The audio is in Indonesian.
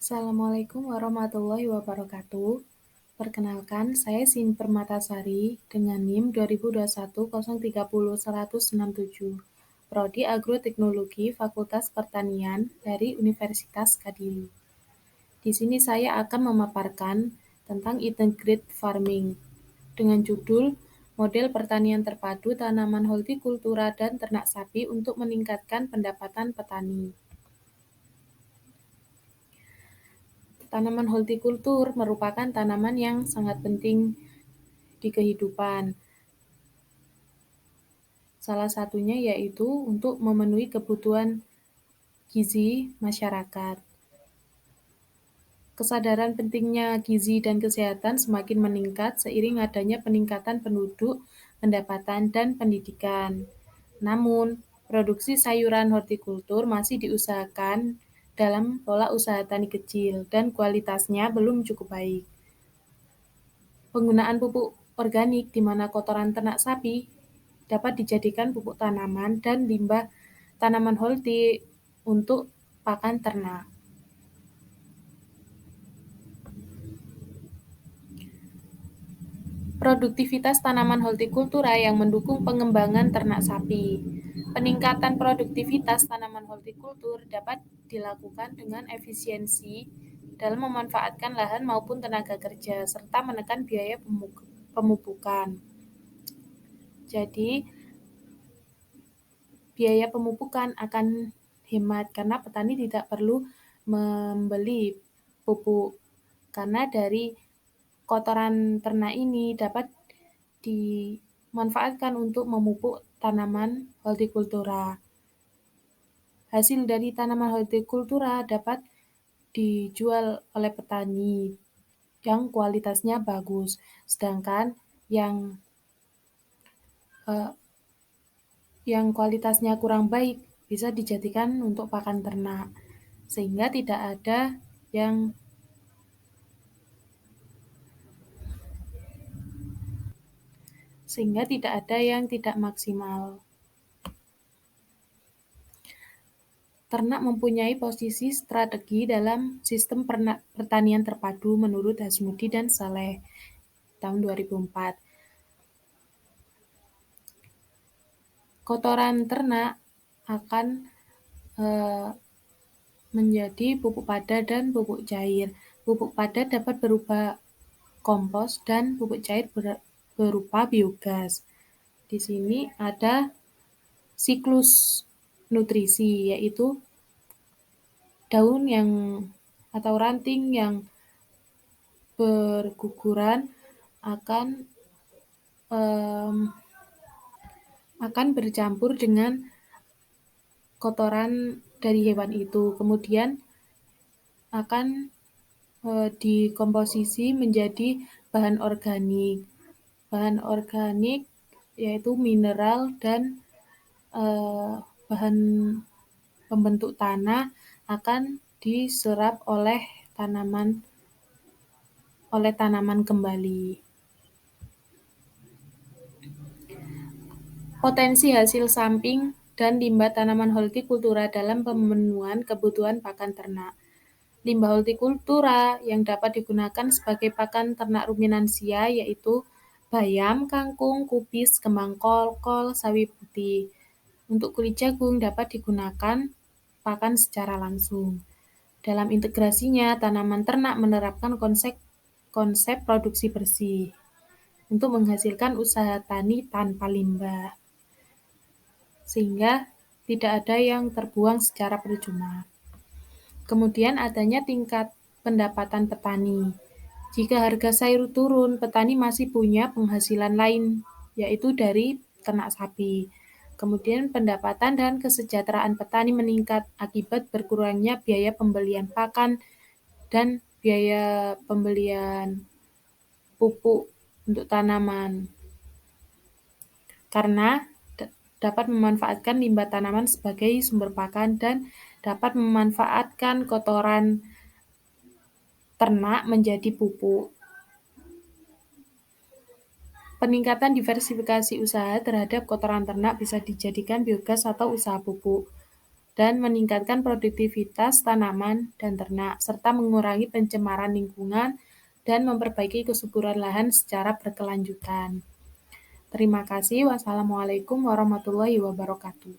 Assalamualaikum warahmatullahi wabarakatuh. Perkenalkan, saya Sin Permatasari dengan NIM 2021030167, Prodi Agroteknologi Fakultas Pertanian dari Universitas Kadiri. Di sini saya akan memaparkan tentang integrated farming dengan judul Model Pertanian Terpadu Tanaman Hortikultura dan Ternak Sapi untuk Meningkatkan Pendapatan Petani. Tanaman hortikultur merupakan tanaman yang sangat penting di kehidupan. Salah satunya yaitu untuk memenuhi kebutuhan gizi masyarakat. Kesadaran pentingnya gizi dan kesehatan semakin meningkat seiring adanya peningkatan penduduk, pendapatan, dan pendidikan. Namun, produksi sayuran hortikultur masih diusahakan dalam pola usaha tani kecil dan kualitasnya belum cukup baik. Penggunaan pupuk organik di mana kotoran ternak sapi dapat dijadikan pupuk tanaman dan limbah tanaman holti untuk pakan ternak. Produktivitas tanaman hortikultura yang mendukung pengembangan ternak sapi. Peningkatan produktivitas tanaman hortikultur dapat dilakukan dengan efisiensi dalam memanfaatkan lahan maupun tenaga kerja, serta menekan biaya pemupukan. Jadi, biaya pemupukan akan hemat karena petani tidak perlu membeli pupuk. Karena dari kotoran ternak ini dapat dimanfaatkan untuk memupuk tanaman hortikultura. Hasil dari tanaman hortikultura dapat dijual oleh petani yang kualitasnya bagus, sedangkan yang kualitasnya kurang baik bisa dijadikan untuk pakan ternak, sehingga tidak ada yang tidak maksimal. Ternak mempunyai posisi strategi dalam sistem pertanian terpadu menurut Hasmudi dan Saleh tahun 2004. Kotoran ternak akan menjadi pupuk padat dan pupuk cair. Pupuk padat dapat berupa kompos dan pupuk cair berupa biogas. Di sini ada siklus nutrisi, yaitu daun atau ranting yang berguguran akan bercampur dengan kotoran dari hewan itu, kemudian akan dikomposisi menjadi bahan organik. Bahan organik yaitu mineral dan bahan pembentuk tanah akan diserap oleh tanaman kembali. Potensi hasil samping dan limbah tanaman hortikultura dalam pemenuhan kebutuhan pakan ternak. Limbah hortikultura yang dapat digunakan sebagai pakan ternak ruminansia yaitu bayam, kangkung, kubis, kembang kol, sawi putih. Untuk kulit jagung dapat digunakan pakan secara langsung. Dalam integrasinya, tanaman ternak menerapkan konsep produksi bersih untuk menghasilkan usaha tani tanpa limbah, sehingga tidak ada yang terbuang secara percuma. Kemudian adanya tingkat pendapatan petani. Jika harga sayur turun, petani masih punya penghasilan lain, yaitu dari ternak sapi. Kemudian pendapatan dan kesejahteraan petani meningkat akibat berkurangnya biaya pembelian pakan dan biaya pembelian pupuk untuk tanaman. Karena dapat memanfaatkan limbah tanaman sebagai sumber pakan dan dapat memanfaatkan kotoran ternak menjadi pupuk. Peningkatan diversifikasi usaha terhadap kotoran ternak bisa dijadikan biogas atau usaha pupuk. dan meningkatkan produktivitas tanaman dan ternak, serta mengurangi pencemaran lingkungan dan memperbaiki kesuburan lahan secara berkelanjutan. Terima kasih. Wassalamualaikum warahmatullahi wabarakatuh.